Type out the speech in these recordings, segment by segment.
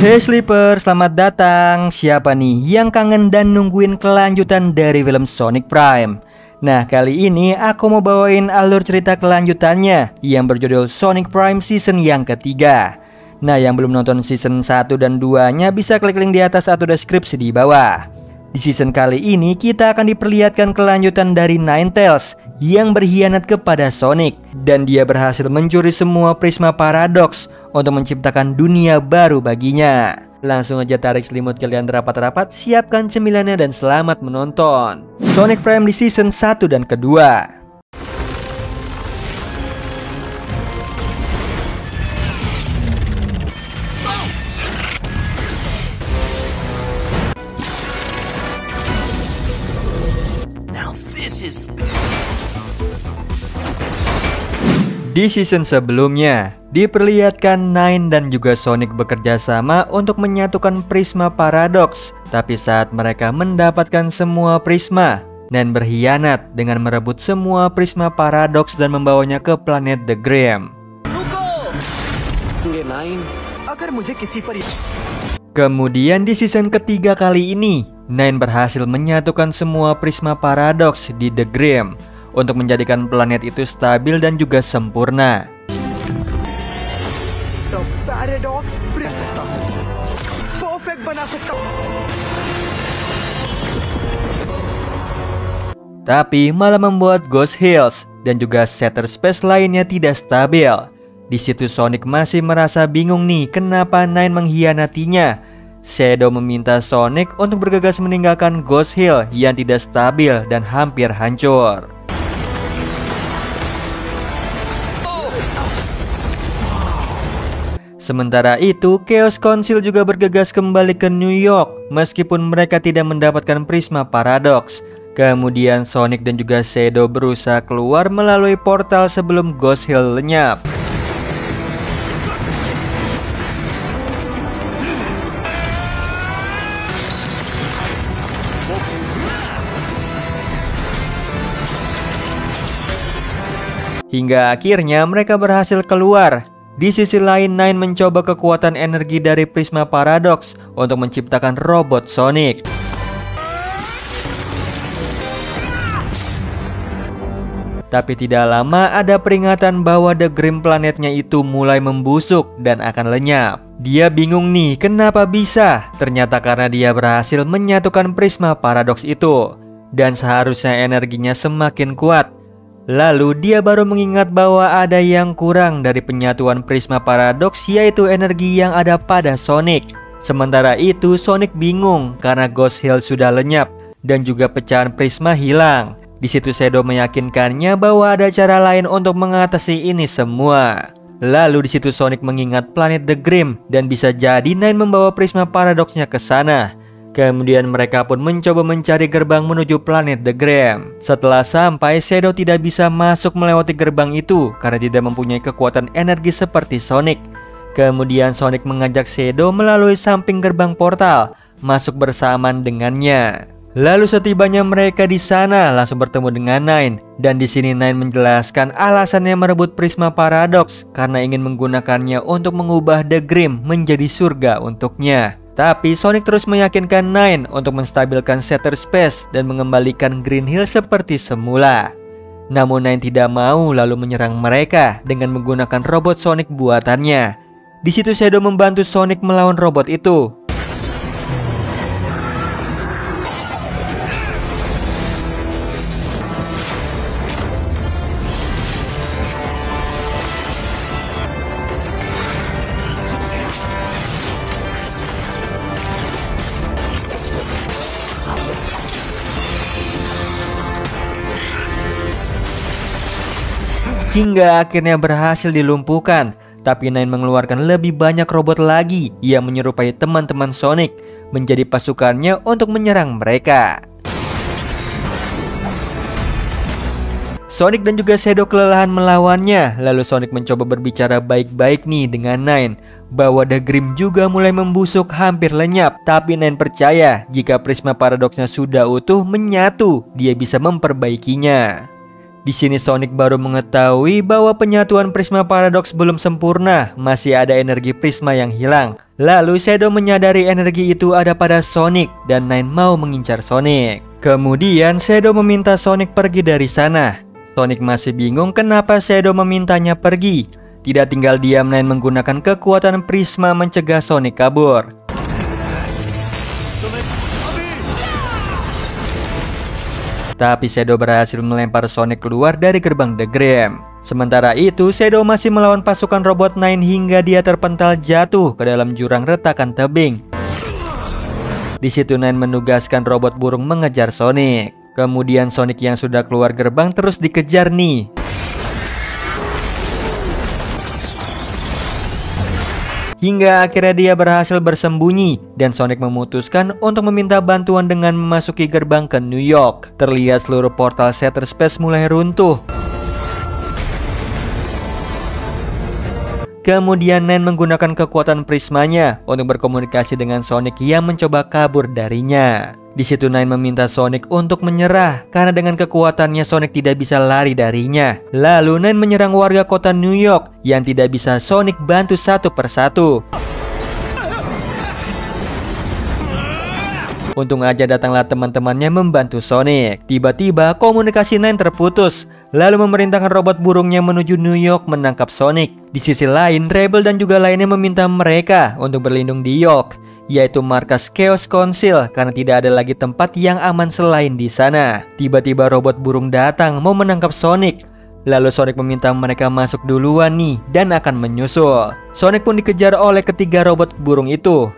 Hey Sleeper, selamat datang. Siapa nih yang kangen dan nungguin kelanjutan dari film Sonic Prime? Nah, kali ini aku mau bawain alur cerita kelanjutannya yang berjudul Sonic Prime Season yang ketiga. Nah, yang belum nonton season 1 dan 2-nya bisa klik link di atas atau deskripsi di bawah. Di season kali ini kita akan diperlihatkan kelanjutan dari Ninetales yang berkhianat kepada Sonic, dan dia berhasil mencuri semua Prisma Paradox untuk menciptakan dunia baru baginya. Langsung aja tarik selimut kalian rapat-rapat, siapkan cemilannya dan selamat menonton Sonic Prime di season 1 dan kedua. Di season sebelumnya, diperlihatkan Nine dan juga Sonic bekerja sama untuk menyatukan Prisma Paradox. Tapi saat mereka mendapatkan semua Prisma, Nine berkhianat dengan merebut semua Prisma Paradox dan membawanya ke planet The Grim. Kemudian di season ketiga kali ini, Nine berhasil menyatukan semua Prisma Paradox di The Grim untuk menjadikan planet itu stabil dan juga sempurna. Tapi malah membuat Ghost Hills dan juga Shattered Space lainnya tidak stabil. Di situ Sonic masih merasa bingung nih kenapa Nine mengkhianatinya. Shadow meminta Sonic untuk bergegas meninggalkan Ghost Hill yang tidak stabil dan hampir hancur. Sementara itu, Chaos Council juga bergegas kembali ke New York meskipun mereka tidak mendapatkan Prisma Paradox. Kemudian Sonic dan juga Shadow berusaha keluar melalui portal sebelum Ghost Hill lenyap. Hingga akhirnya mereka berhasil keluar. Di sisi lain, Nine mencoba kekuatan energi dari Prisma Paradox untuk menciptakan robot Sonic. Tapi tidak lama ada peringatan bahwa The Grim planetnya itu mulai membusuk dan akan lenyap. Dia bingung nih kenapa bisa. Ternyata karena dia berhasil menyatukan Prisma Paradox itu, dan seharusnya energinya semakin kuat. Lalu dia baru mengingat bahwa ada yang kurang dari penyatuan Prisma Paradox, yaitu energi yang ada pada Sonic. Sementara itu Sonic bingung karena Ghost Hill sudah lenyap dan juga pecahan Prisma hilang. Di situ Shadow meyakinkannya bahwa ada cara lain untuk mengatasi ini semua. Lalu di situ Sonic mengingat planet The Grim dan bisa jadi Nine membawa Prisma Paradoxnya ke sana. Kemudian mereka pun mencoba mencari gerbang menuju planet The Grim. Setelah sampai, Shadow tidak bisa masuk melewati gerbang itu karena tidak mempunyai kekuatan energi seperti Sonic. Kemudian Sonic mengajak Shadow melalui samping gerbang portal, masuk bersamaan dengannya. Lalu setibanya mereka di sana langsung bertemu dengan Nine, dan di sini Nine menjelaskan alasannya merebut Prisma Paradox karena ingin menggunakannya untuk mengubah The Grim menjadi surga untuknya. Tapi Sonic terus meyakinkan Nine untuk menstabilkan Shattered Space dan mengembalikan Green Hill seperti semula. Namun Nine tidak mau lalu menyerang mereka dengan menggunakan robot Sonic buatannya. Di situ Shadow membantu Sonic melawan robot itu. Hingga akhirnya berhasil dilumpuhkan. Tapi Nine mengeluarkan lebih banyak robot lagi yang menyerupai teman-teman Sonic menjadi pasukannya untuk menyerang mereka. Sonic dan juga Shadow kelelahan melawannya. Lalu Sonic mencoba berbicara baik-baik nih dengan Nine bahwa The Grim juga mulai membusuk hampir lenyap. Tapi Nine percaya jika Prisma Paradoxnya sudah utuh menyatu, dia bisa memperbaikinya. Di sini Sonic baru mengetahui bahwa penyatuan Prisma Paradox belum sempurna, masih ada energi Prisma yang hilang. Lalu Shadow menyadari energi itu ada pada Sonic dan Nine mau mengincar Sonic. Kemudian Shadow meminta Sonic pergi dari sana. Sonic masih bingung kenapa Shadow memintanya pergi. Tidak tinggal diam, Nine menggunakan kekuatan Prisma mencegah Sonic kabur. Tapi Shadow berhasil melempar Sonic keluar dari gerbang The Grim. Sementara itu, Shadow masih melawan pasukan robot Nine hingga dia terpental jatuh ke dalam jurang retakan tebing. Di situ Nine menugaskan robot burung mengejar Sonic. Kemudian Sonic yang sudah keluar gerbang terus dikejar nih. Hingga akhirnya dia berhasil bersembunyi dan Sonic memutuskan untuk meminta bantuan dengan memasuki gerbang ke New York. Terlihat seluruh portal Shattered Space mulai runtuh. Kemudian Nine menggunakan kekuatan prismanya untuk berkomunikasi dengan Sonic yang mencoba kabur darinya. Di situ Nine meminta Sonic untuk menyerah karena dengan kekuatannya Sonic tidak bisa lari darinya. Lalu Nine menyerang warga kota New York yang tidak bisa Sonic bantu satu persatu. Untung aja datanglah teman-temannya membantu Sonic. Tiba-tiba komunikasi Nine terputus. Lalu memerintahkan robot burungnya menuju New York menangkap Sonic. Di sisi lain, Rebel dan juga lainnya meminta mereka untuk berlindung di York, yaitu markas Chaos Council, karena tidak ada lagi tempat yang aman selain di sana. Tiba-tiba robot burung datang mau menangkap Sonic. Lalu Sonic meminta mereka masuk duluan nih dan akan menyusul. Sonic pun dikejar oleh ketiga robot burung itu.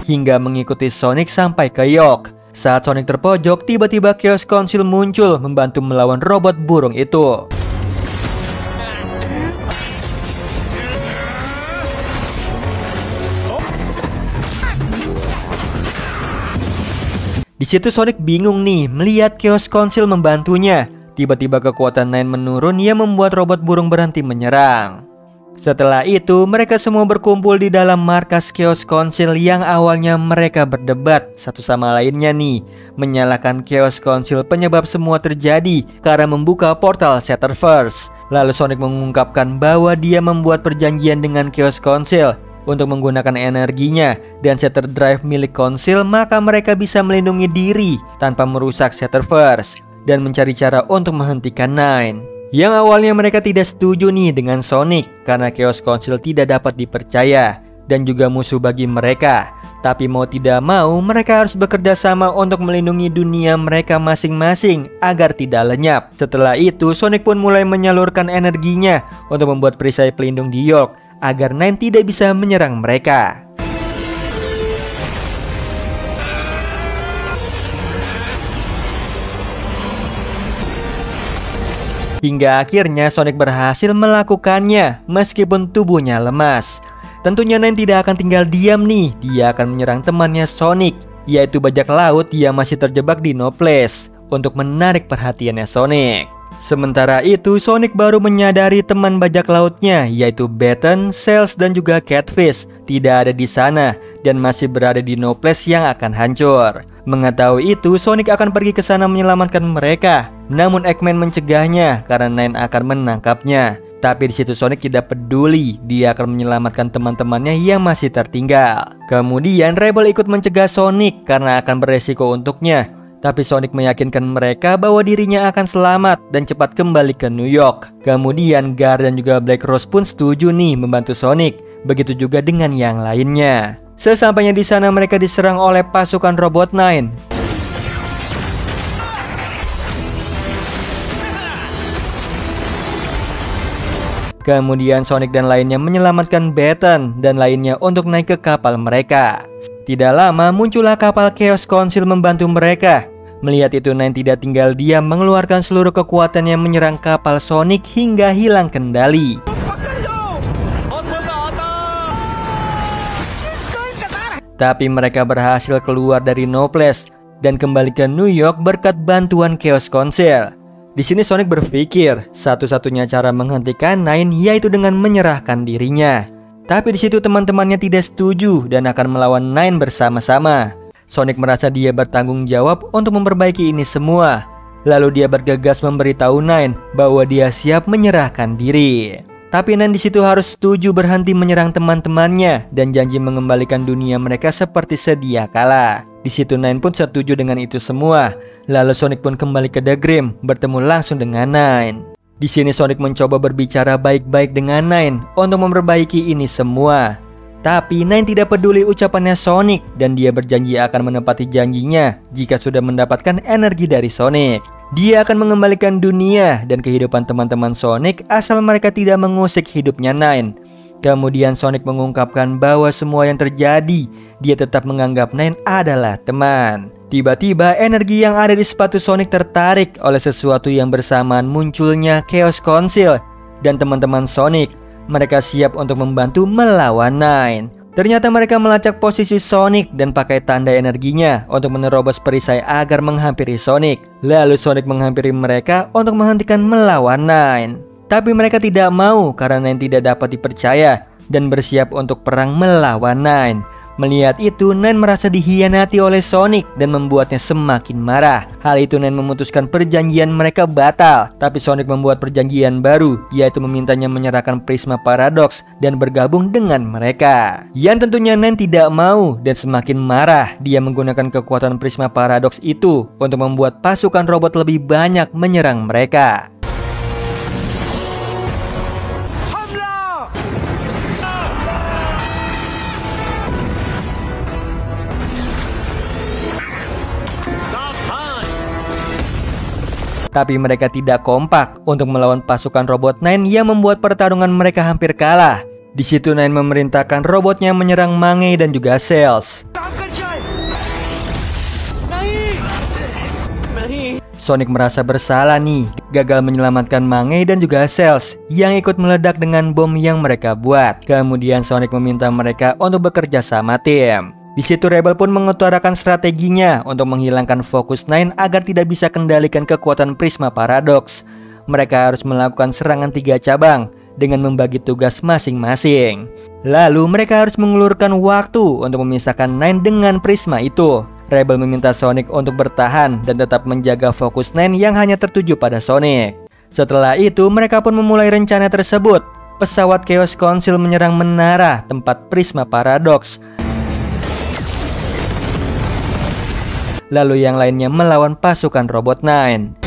Hingga mengikuti Sonic sampai ke York. Saat Sonic terpojok, tiba-tiba Chaos Council muncul membantu melawan robot burung itu. Di situ Sonic bingung nih melihat Chaos Council membantunya. Tiba-tiba kekuatan Nine menurun yang membuat robot burung berhenti menyerang. Setelah itu mereka semua berkumpul di dalam markas Chaos Council yang awalnya mereka berdebat satu sama lainnya nih, menyalahkan Chaos Council penyebab semua terjadi karena membuka portal Shatterverse. Lalu Sonic mengungkapkan bahwa dia membuat perjanjian dengan Chaos Council untuk menggunakan energinya dan Shatter Drive milik Council, maka mereka bisa melindungi diri tanpa merusak Shatterverse dan mencari cara untuk menghentikan Nine. Yang awalnya mereka tidak setuju nih dengan Sonic karena Chaos Council tidak dapat dipercaya dan juga musuh bagi mereka. Tapi mau tidak mau mereka harus bekerja sama untuk melindungi dunia mereka masing-masing agar tidak lenyap. Setelah itu Sonic pun mulai menyalurkan energinya untuk membuat perisai pelindung di York agar Nine tidak bisa menyerang mereka. Hingga akhirnya Sonic berhasil melakukannya meskipun tubuhnya lemas. Tentunya Nine tidak akan tinggal diam nih. Dia akan menyerang temannya Sonic, yaitu bajak laut yang masih terjebak di No Place, untuk menarik perhatiannya Sonic. Sementara itu Sonic baru menyadari teman bajak lautnya, yaitu Baton, Sails dan juga Catfish tidak ada di sana dan masih berada di No Place yang akan hancur. Mengetahui itu Sonic akan pergi ke sana menyelamatkan mereka. Namun Eggman mencegahnya karena Nine akan menangkapnya. Tapi di situ Sonic tidak peduli, dia akan menyelamatkan teman-temannya yang masih tertinggal. Kemudian Rebel ikut mencegah Sonic karena akan beresiko untuknya. Tapi Sonic meyakinkan mereka bahwa dirinya akan selamat dan cepat kembali ke New York. Kemudian Gar dan juga Black Rose pun setuju nih membantu Sonic. Begitu juga dengan yang lainnya. Sesampainya di sana mereka diserang oleh pasukan robot Nine. Kemudian Sonic dan lainnya menyelamatkan Baton dan lainnya untuk naik ke kapal mereka. Tidak lama muncullah kapal Chaos Council membantu mereka. Melihat itu Nine tidak tinggal diam, mengeluarkan seluruh kekuatannya menyerang kapal Sonic hingga hilang kendali. Tapi mereka berhasil keluar dari No Place dan kembali ke New York berkat bantuan Chaos Council. Di sini Sonic berpikir satu-satunya cara menghentikan Nine yaitu dengan menyerahkan dirinya. Tapi di situ teman-temannya tidak setuju dan akan melawan Nine bersama-sama. Sonic merasa dia bertanggung jawab untuk memperbaiki ini semua. Lalu dia bergegas memberitahu Nine bahwa dia siap menyerahkan diri. Tapi Nine di situ harus setuju berhenti menyerang teman-temannya dan janji mengembalikan dunia mereka seperti sedia kala. Di situ Nine pun setuju dengan itu semua. Lalu Sonic pun kembali ke The Grim, bertemu langsung dengan Nine. Di sini Sonic mencoba berbicara baik-baik dengan Nine untuk memperbaiki ini semua. Tapi Nine tidak peduli ucapannya Sonic dan dia berjanji akan menepati janjinya jika sudah mendapatkan energi dari Sonic. Dia akan mengembalikan dunia dan kehidupan teman-teman Sonic asal mereka tidak mengusik hidupnya Nine. Kemudian Sonic mengungkapkan bahwa semua yang terjadi, dia tetap menganggap Nine adalah teman. Tiba-tiba energi yang ada di sepatu Sonic tertarik oleh sesuatu yang bersamaan munculnya Chaos Council dan teman-teman Sonic. Mereka siap untuk membantu melawan Nine. Ternyata mereka melacak posisi Sonic dan pakai tanda energinya untuk menerobos perisai agar menghampiri Sonic. Lalu Sonic menghampiri mereka untuk menghentikan melawan Nine. Tapi mereka tidak mau karena Nine tidak dapat dipercaya dan bersiap untuk perang melawan Nine. Melihat itu, Nine merasa dikhianati oleh Sonic dan membuatnya semakin marah. Hal itu Nine memutuskan perjanjian mereka batal. Tapi Sonic membuat perjanjian baru, yaitu memintanya menyerahkan Prisma Paradox dan bergabung dengan mereka. Yang tentunya Nine tidak mau dan semakin marah. Dia menggunakan kekuatan Prisma Paradox itu untuk membuat pasukan robot lebih banyak menyerang mereka. Tapi mereka tidak kompak untuk melawan pasukan robot Nine yang membuat pertarungan mereka hampir kalah. Di situ Nine memerintahkan robotnya menyerang Mange dan juga Cells. Sonic merasa bersalah nih, gagal menyelamatkan Mange dan juga Cells yang ikut meledak dengan bom yang mereka buat. Kemudian Sonic meminta mereka untuk bekerja sama tim. Di situ Rebel pun mengutarakan strateginya untuk menghilangkan fokus Nine agar tidak bisa kendalikan kekuatan Prisma Paradox. Mereka harus melakukan serangan 3 cabang dengan membagi tugas masing-masing. Lalu mereka harus mengulurkan waktu untuk memisahkan Nine dengan Prisma itu. Rebel meminta Sonic untuk bertahan dan tetap menjaga fokus Nine yang hanya tertuju pada Sonic. Setelah itu mereka pun memulai rencana tersebut. Pesawat Chaos Council menyerang menara tempat Prisma Paradox. Lalu yang lainnya melawan pasukan robot Nine.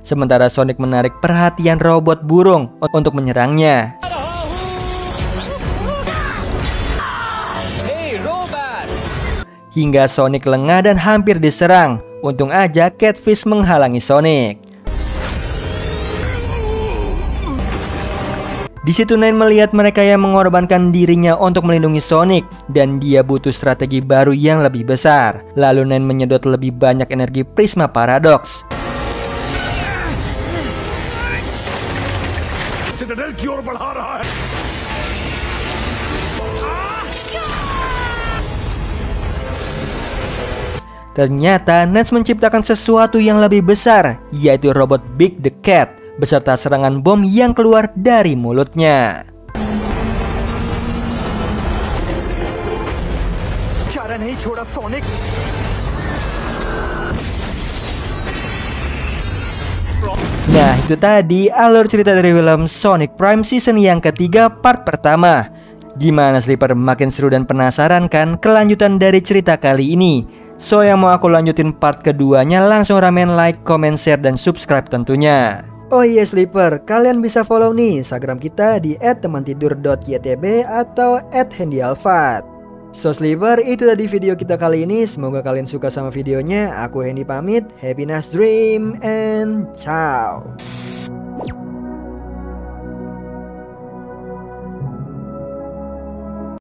Sementara Sonic menarik perhatian robot burung untuk menyerangnya. Hingga Sonic lengah dan hampir diserang. Untung aja Catfish menghalangi Sonic. Di situ Nine melihat mereka yang mengorbankan dirinya untuk melindungi Sonic dan dia butuh strategi baru yang lebih besar. Lalu Nine menyedot lebih banyak energi Prisma Paradox. Ternyata Nance menciptakan sesuatu yang lebih besar, yaitu robot Big the Cat beserta serangan bom yang keluar dari mulutnya. Nah, itu tadi alur cerita dari film Sonic Prime season yang ketiga part pertama. Gimana Sleeper, makin seru dan penasaran kan kelanjutan dari cerita kali ini? So yang mau aku lanjutin part keduanya langsung ramen like, comment, share, dan subscribe tentunya. Oh iya Sleeper, kalian bisa follow nih Instagram kita di @temantidur.ytb atau @handyalfat. So Sleeper, itu tadi video kita kali ini. Semoga kalian suka sama videonya. Aku Hendy pamit, happy nice dream and ciao.